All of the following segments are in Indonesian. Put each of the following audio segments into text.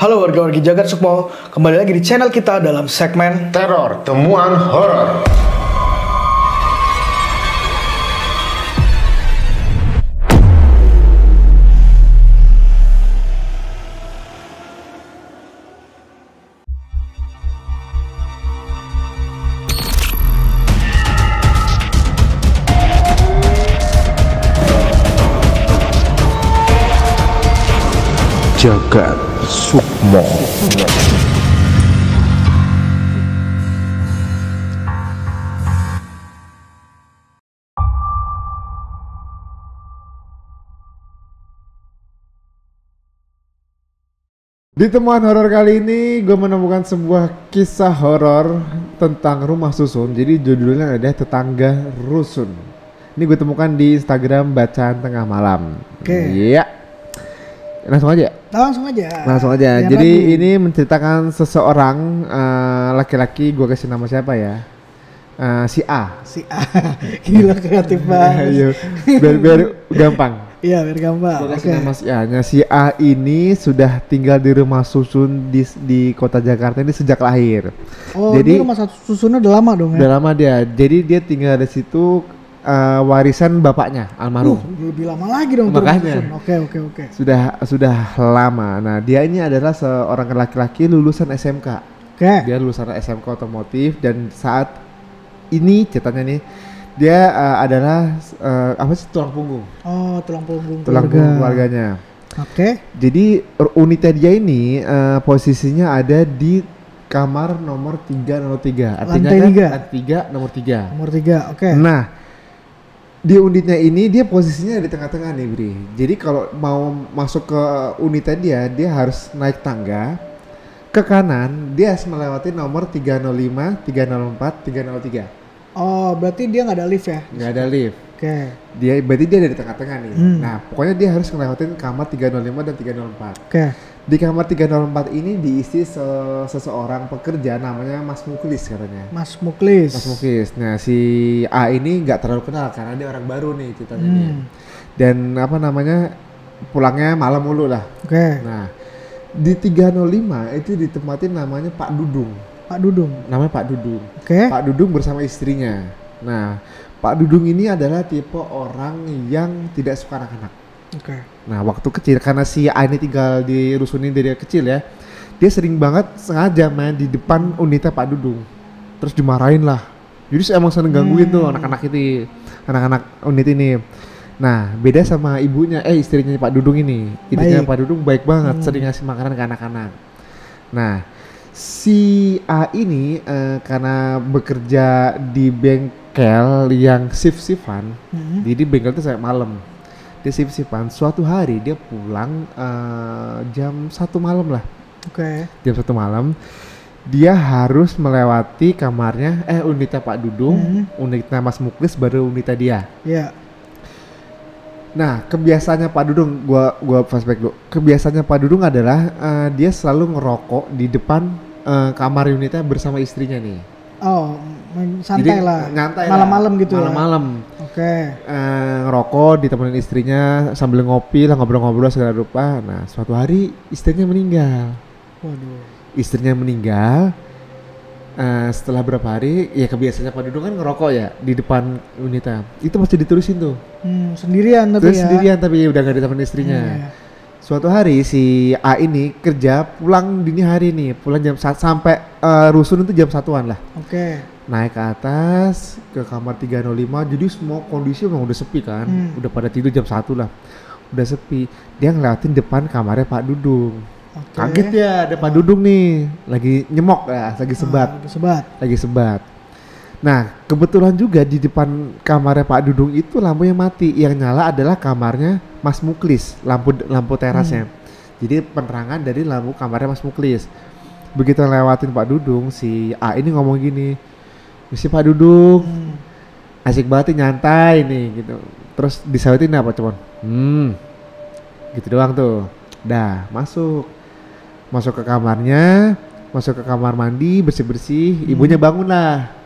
Halo warga-wargi Jagat Sukmo, kembali lagi di channel kita dalam segmen Teror Temuan Horor. Jagat Sukmo. Di temuan horor kali ini gue menemukan sebuah kisah horor tentang rumah susun. Jadi judulnya ada Tetangga Rusun. Ini gue temukan di Instagram Bacaan Tengah Malam. Oke. Iya. Langsung aja. Langsung aja. Jadi ini menceritakan seseorang laki-laki, gue kasih nama siapa ya? Si A. Gila kreatif banget. biar gampang. Iya, biar gampang. Gue kasih nama si A. Si A ini sudah tinggal di rumah susun di kota Jakarta ini sejak lahir. Oh, jadi rumah susunnya udah lama dong ya? Udah lama dia. Jadi dia tinggal di situ warisan bapaknya almarhum. Lebih lama lagi dong. Makanya. Oke. Sudah lama. Nah, dia ini adalah seorang laki-laki lulusan SMK. Oke. Dia lulusan SMK otomotif dan saat ini ceritanya nih dia adalah apa sih, tulang punggung. Oh, tulang punggung keluarganya. Oke. Jadi unitnya dia ini posisinya ada di kamar nomor 303. Artinya Lantai 3 nomor 3. Nomor 3. Oke. Nah, di unitnya ini dia posisinya di tengah-tengah nih, Bri. Jadi kalau mau masuk ke unitnya dia harus naik tangga ke kanan. Dia harus melewati nomor 305, 304, 303. Oh, berarti dia nggak ada lift ya? Nggak ada lift. Oke. Berarti dia ada di tengah-tengah nih. Nah, pokoknya dia harus ngelewatin kamar 305 dan 304. Oke. Di kamar 304 ini diisi seseorang pekerja namanya Mas Muklis katanya. Mas Muklis. Nah, si A ini nggak terlalu kenal karena dia orang baru nih ceritanya nih. Dan apa namanya, pulangnya malam mulu lah. Oke. Nah, di 305 itu ditempatin namanya Pak Dudung. Namanya Pak Dudung. Oke. Pak Dudung bersama istrinya. Nah, Pak Dudung ini adalah tipe orang yang tidak suka anak-anak. Oke. Nah, waktu kecil karena si A ini tinggal di rusun ini dari kecil ya, dia sering banget sengaja main di depan unitnya Pak Dudung. Terus dimarahin lah. Jadi emang sering gangguin tuh anak-anak unit ini. Nah, beda sama istrinya Pak Dudung ini. Istrinya Pak Dudung baik banget, sering ngasih makanan ke anak-anak. Nah, si A ini karena bekerja di bengkel yang shift-shiftan, jadi bengkel itu sampai malam. Dia shift-shiftan, suatu hari dia pulang jam 1 malam lah. Oke. Jam 1 malam, dia harus melewati kamarnya, unitnya Pak Dudung, unitnya Mas Muklis, baru unitnya dia. Iya. Nah, kebiasaannya Pak Dudung, gua flashback dulu. Kebiasaannya Pak Dudung adalah dia selalu ngerokok di depan kamar unitnya bersama istrinya nih. Oh, santai jadi, lah. Nyantai malam-malam gitu malam-malam. Oke. Ngerokok ditemenin istrinya sambil ngopi lah, ngobrol-ngobrol segala rupa. Nah, suatu hari istrinya meninggal. Waduh. Istrinya meninggal. Setelah berapa hari, ya kebiasaannya Pak Dudung kan ngerokok ya di depan unitnya. Itu masih diterusin tuh. Sendirian tapi udah gak ditemenin istrinya. Suatu hari si A ini kerja pulang dini hari nih, pulang jam sampai rusun itu jam 1-an lah. Oke. Naik ke atas ke kamar 305, jadi semua kondisi memang udah sepi kan, udah pada tidur jam 1 lah, udah sepi. Dia ngeliatin depan kamarnya Pak Dudung. Kaget ya, ada Pak Dudung nih, lagi nyemok ya, lagi sebat. Nah, kebetulan juga di depan kamarnya Pak Dudung itu lampunya mati. Yang nyala adalah kamarnya Mas Muklis, lampu terasnya. Jadi penerangan dari lampu kamarnya Mas Muklis. Begitu lewatin Pak Dudung, si A ini ngomong gini, "Si Pak Dudung, asik banget nih, nyantai nih," gitu. Terus disautin apa cuman? Gitu doang tuh. Dah, masuk ke kamarnya, masuk ke kamar mandi, bersih-bersih. Ibunya bangun lah.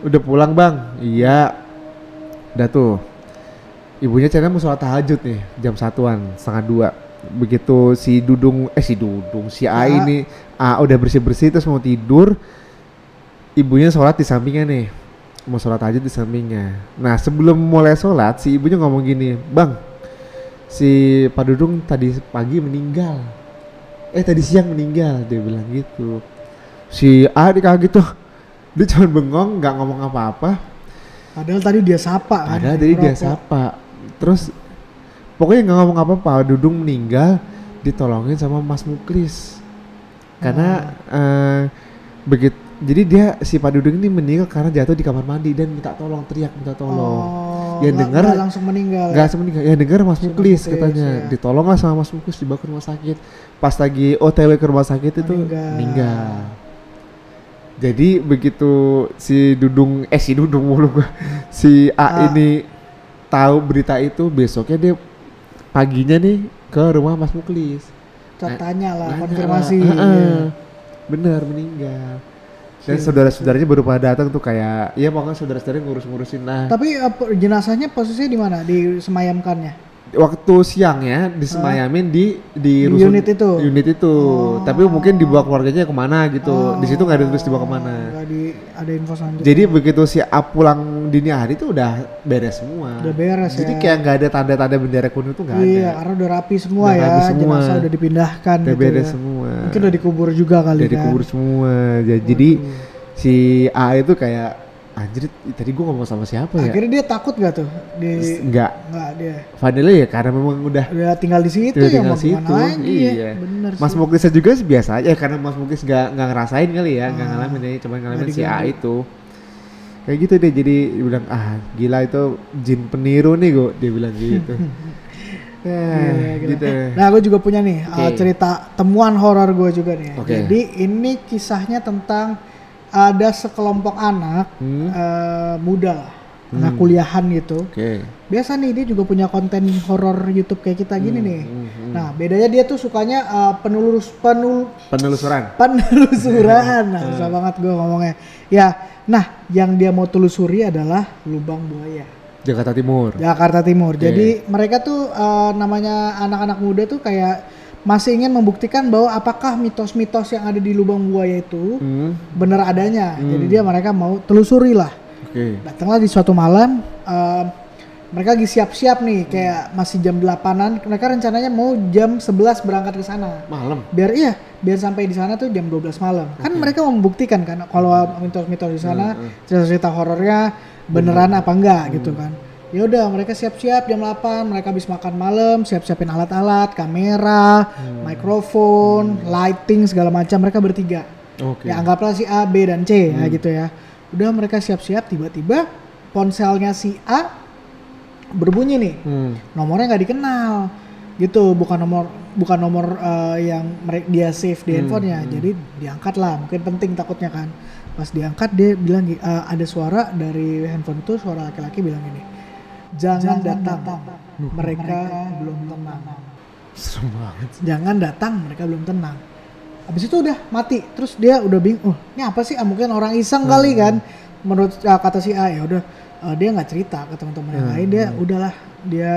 Udah pulang bang? Iya. Udah tuh. Ibunya caranya mau sholat tahajud nih, jam 1-an, setengah 2. begitu si A ini udah bersih-bersih terus mau tidur, ibunya sholat di sampingnya nih, mau sholat aja di sampingnya. Nah sebelum mulai sholat si ibunya ngomong gini, bang, si Pak Dudung tadi pagi meninggal, tadi siang meninggal, dia bilang gitu. Si A kaget tuh, dia cuma bengong nggak ngomong apa-apa. Padahal tadi dia sapa kan. Padahal tadi dia sapa. Terus pokoknya nggak ngomong apa-apa, Dudung meninggal ditolongin sama Mas Muklis. Karena begitu, jadi dia si Pak Dudung ini meninggal karena jatuh di kamar mandi dan minta tolong. Ya dengar langsung meninggal. Nggak langsung meninggal. Ya dengar Mas Muklis katanya. Ya. Ditolonglah sama Mas Muklis, dibawa ke rumah sakit. Pas lagi OTW ke rumah sakit itu meninggal. Jadi begitu si Dudung mulu gua. Si A ini tahu berita itu, besoknya dia paginya nih ke rumah Mas Muklis. Tanya lah, konfirmasi. Bener meninggal. Dan saudara-saudaranya baru pada datang tuh kayak, ya pokoknya saudara-saudaranya ngurus-ngurusin lah. Tapi jenazahnya posisinya di mana? Disemayamkannya? Waktu siang ya disemayamin di rusun, unit itu. Tapi mungkin dibawa keluarganya kemana gitu. Di situ nggak ada tulis dibawa kemana. Ada info selanjutnya. Jadi begitu si A pulang dini hari itu udah beres semua. Udah beres. Jadi kayak nggak ada tanda-tanda bendera kuning itu nggak ada. Iya, karena udah rapi semua ya. Jenazah udah dipindahkan. Udah gitu beres ya. semua. Mungkin udah dikubur juga kali. Udah dikubur semua. Jadi si A itu kayak, anjir tadi gue ngomong sama siapa ya? Akhirnya dia takut gak tuh? Enggak dia. Vanilla ya karena memang udah tinggal di situ ya, mau gimana lagi iya. Ya. Bener Mas Muklis juga biasa aja karena Mas Muklis nggak ngerasain kali ya, nggak ngalamin ya, cuma ngalamin si A itu. Kayak gitu deh, jadi dia bilang gila itu jin peniru nih gue, dia bilang gitu. Gitu. Nah gue juga punya nih cerita temuan horor gue juga nih. Okay. Jadi ini kisahnya tentang ada sekelompok anak muda lah, anak kuliahan gitu. Biasa nih dia juga punya konten horor YouTube kayak kita gini nih. Nah bedanya dia tuh sukanya penelusuran. Nah susah banget gue ngomongnya. Ya, nah yang dia mau telusuri adalah lubang buaya. Jakarta Timur. Jadi mereka tuh namanya anak-anak muda tuh kayak masih ingin membuktikan bahwa apakah mitos-mitos yang ada di lubang buaya itu benar adanya. Jadi mereka mau telusuri lah. Datanglah di suatu malam, mereka lagi siap-siap nih, kayak masih jam 8-an. Mereka rencananya mau jam 11 berangkat ke sana. Malam? Biar sampai di sana tuh jam 12 malam. Kan mereka mau membuktikan kan kalau mitos-mitos di sana, cerita-cerita horornya beneran apa enggak gitu kan. Ya udah mereka siap-siap jam 8, mereka habis makan malam, siap-siapin alat-alat, kamera, mikrofon, lighting segala macam, mereka bertiga. Ya anggaplah si A, B dan C ya gitu ya. Udah mereka siap-siap, tiba-tiba ponselnya si A berbunyi nih. Nomornya nggak dikenal. Gitu, bukan nomor yang dia save di handphonenya. Jadi diangkat lah, mungkin penting takutnya kan. Pas diangkat dia bilang ada suara dari handphone itu, suara laki-laki bilang gini. Jangan datang, mereka belum tenang. Serem banget. Jangan datang, mereka belum tenang. Habis itu udah mati. Terus dia udah bingung, ini apa sih? Mungkin orang iseng kali kan. Menurut kata si A, ya udah dia nggak cerita ke teman-teman yang lain. Dia udahlah, dia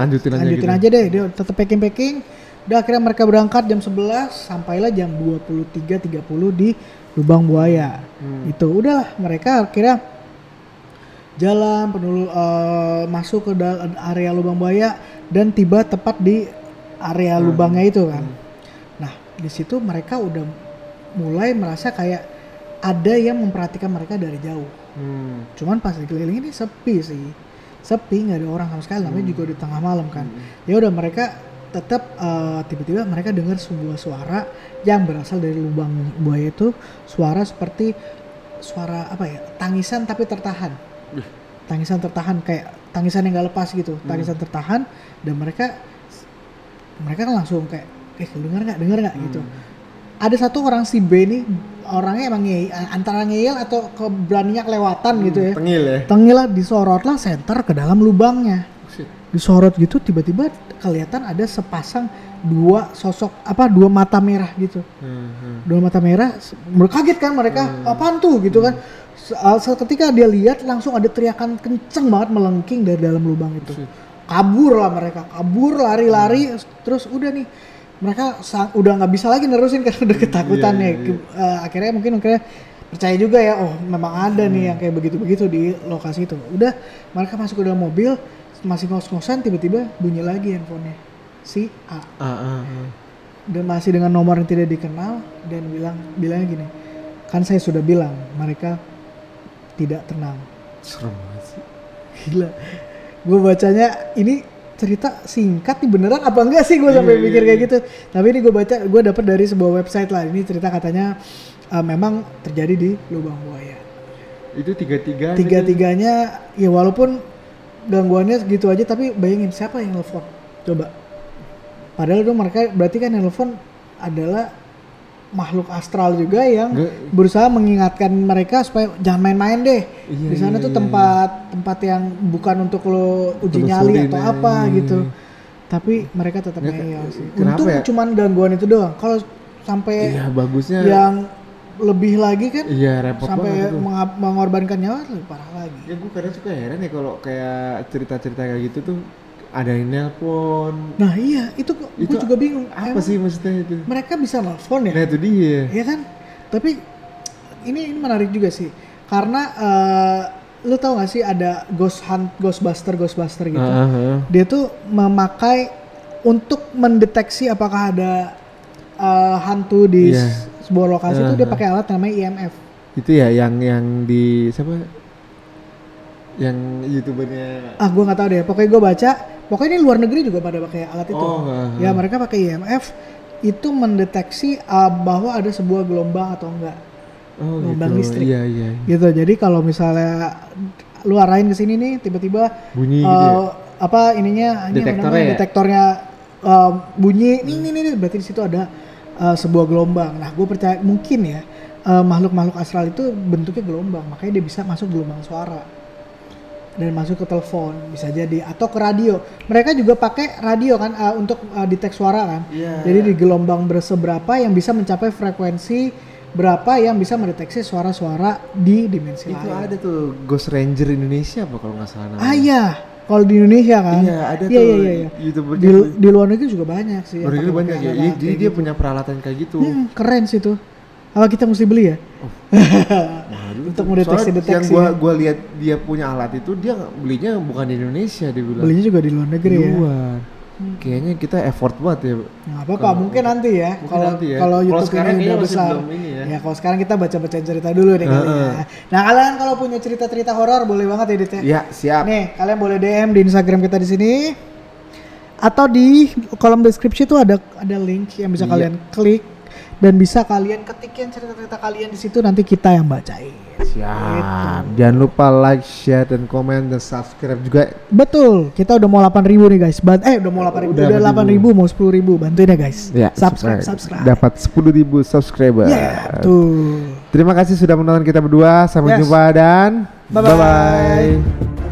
lanjutin aja deh. Dia tetap packing. Udah akhirnya mereka berangkat jam 11, sampailah jam 23.30 di lubang buaya. Itu udahlah mereka akhirnya jalan masuk ke area lubang buaya dan tiba tepat di area lubangnya itu kan. Nah di situ mereka udah mulai merasa kayak ada yang memperhatikan mereka dari jauh. Cuman pas dikelilingi ini sepi, nggak ada orang sama sekali. Namanya juga di tengah malam kan. Ya udah mereka tetap tiba-tiba mereka dengar sebuah suara yang berasal dari lubang buaya itu, suara seperti suara apa ya, tangisan tapi tertahan. Tangisan tertahan, kayak tangisan yang gak lepas gitu. Tangisan tertahan, dan mereka kan langsung kayak dengar nggak gitu. Ada satu orang si B ini orangnya emang antara ngeyel atau keberaninya kelewatan gitu ya. Tengil lah, disorot lah senter ke dalam lubangnya. Disorot gitu, tiba-tiba kelihatan ada sepasang dua mata merah gitu. Dua mata merah, kaget kan mereka, apaan tuh gitu kan. Ketika dia lihat langsung ada teriakan kenceng banget melengking dari dalam lubang itu. kabur lah mereka, kabur lari-lari, terus udah nih mereka udah nggak bisa lagi nerusin karena udah ketakutannya. Akhirnya mungkin percaya juga ya, oh memang ada nih yang kayak begitu-begitu di lokasi itu. Udah mereka masuk ke dalam mobil, masih ngos-ngosan, tiba-tiba bunyi lagi handphonenya si A. Dan masih dengan nomor yang tidak dikenal, dan bilangnya gini, kan saya sudah bilang mereka tidak tenang. Serem banget sih. Gila, gue bacanya ini cerita singkat nih beneran apa enggak sih, gue sampai mikir kayak gitu. Tapi ini gue dapat dari sebuah website lah, ini cerita katanya memang terjadi di lubang buaya. Itu tiga-tiganya ya, walaupun gangguannya segitu aja, tapi bayangin siapa yang nelfon coba. Padahal itu mereka berarti kan nelfon adalah makhluk astral juga yang berusaha mengingatkan mereka supaya jangan main-main deh. Di sana tuh tempat yang bukan untuk lo uji nyali atau apa gitu. Tapi mereka tetap ngeyel sih. Untung cuman gangguan itu doang. Kalau sampai bagusnya yang lebih lagi kan, repot sampai mengorbankan nyawa lebih parah lagi. Ya gue kadang suka heran ya kalau kayak cerita-cerita kayak gitu tuh ada yang nelpon. Nah iya, itu gue juga bingung. Apa sih maksudnya itu? Mereka bisa nelpon ya? Nah itu dia. Iya kan? Tapi ini menarik juga sih. Karena lu tau gak sih ada Ghostbuster gitu. Dia tuh memakai untuk mendeteksi apakah ada hantu di sebuah lokasi itu dia pakai alat namanya EMF. Itu ya yang di siapa? Yang YouTubernya. Gue nggak tahu deh. Pokoknya gue baca. Pokoknya ini luar negeri juga pada pakai alat itu. Ya mereka pakai EMF itu mendeteksi bahwa ada sebuah gelombang atau enggak. Gelombang listrik. Iya. Gitu. Jadi kalau misalnya lu arahin ke sini nih, tiba-tiba bunyi gitu ya? Apa ininya? Detektornya bunyi. Ini berarti di situ ada sebuah gelombang. Nah, gue percaya mungkin ya makhluk-makhluk astral itu bentuknya gelombang, makanya dia bisa masuk gelombang suara dan masuk ke telepon bisa jadi, atau ke radio. Mereka juga pakai radio kan untuk detek suara kan. Jadi di gelombang berseberapa yang bisa mencapai frekuensi berapa yang bisa mendeteksi suara-suara di dimensi lain. Itu ada tuh Ghost Ranger Indonesia apa kalau nggak salah namanya. Iya. Kalau di Indonesia kan. Iya, ada tuh. Iya. Di luar negeri juga banyak sih. Luar negeri banyak ya. Iya, jadi dia punya peralatan kayak gitu. Keren sih tuh. Apa kita mesti beli ya? Untuk mendeteksi. Yang gua lihat dia punya alat itu, dia belinya bukan di Indonesia, dia bilang. Belinya juga di luar negeri ya. Kayaknya kita effort banget ya. Nggak apa-apa, mungkin nanti ya. Kalau YouTube ini udah besar. Ya kalau sekarang kita baca-bacain cerita dulu deh kali ya. Nah kalian kalau punya cerita-cerita horor boleh banget ya Dit ya. Iya siap. Nih kalian boleh DM di Instagram kita di sini. Atau di kolom deskripsi tuh ada link yang bisa kalian klik. Dan bisa kalian ketikin cerita-cerita kalian di situ, nanti kita yang bacain. Siap. Gitu. Jangan lupa like, share, dan komen, dan subscribe juga. Betul. Kita udah mau 8.000 nih guys. Udah mau 8.000. Udah 8.000 mau 10.000. Bantuin ya guys. Ya, subscribe. Dapat 10.000 subscriber. Ya, betul. Terima kasih sudah menonton kita berdua. Sampai jumpa dan bye-bye.